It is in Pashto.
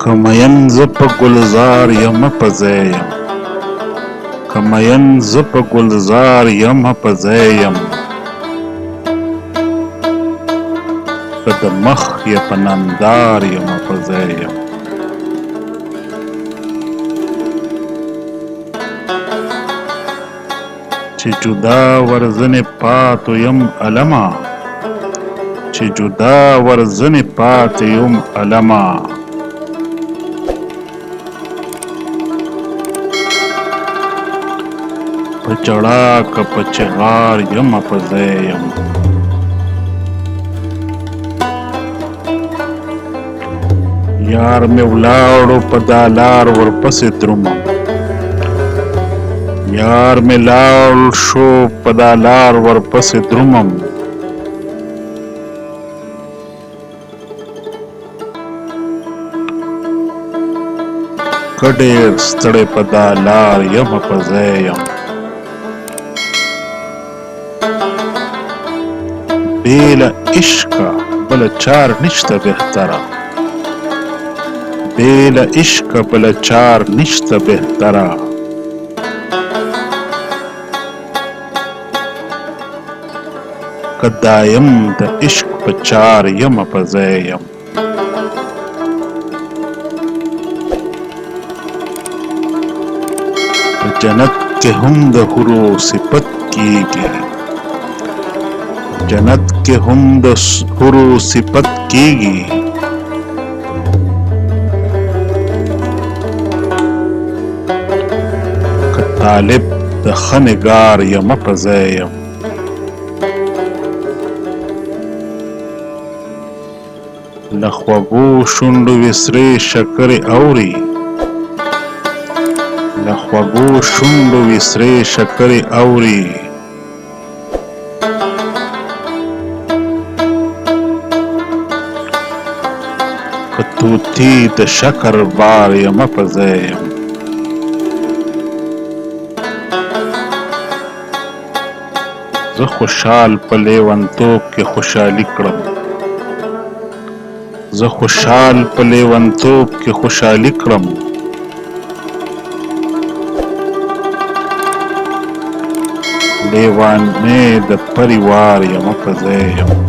که مین زه په ګلزار یمه په ځای یم که مین زه په ګلزار یمه په ځای یم که د مخ یې په نندار یمه په ځای یم چې جدا ورځنې پاتو یم علمه چې جدا ورځنې پاتې یم علمه په ژړا که په چغار یمه په ځای یم یار مې ولاړو په دا لار ورپسې درومم یار مې لاړ شو په دا لار ورپسې درومم که ډېر ستړی په دا لار یمه په ځای یم بې له عشقه بله چار نشته بهتره بې له عشقه بله چار نشته بهتره که دایم د عشق په چار یمه په ځای یم په جنت کې هم د حورو صفت کیږي جنت کې هم د حورو صفت کیږي که طالب د ښه نګار یمه په ځای یم له خوږو شونډو وې سرې شکرې اوري له خوږو شونډو وې سرې شکرې اوري که طوطي د شکر بار یمه په ځای یم زه خوشحال په لیونتوب کې خوشحالي کړم زه خوشحال په لیونتوب کې خوشحالي کړم لیوانې د پري وار یمه په ځای یم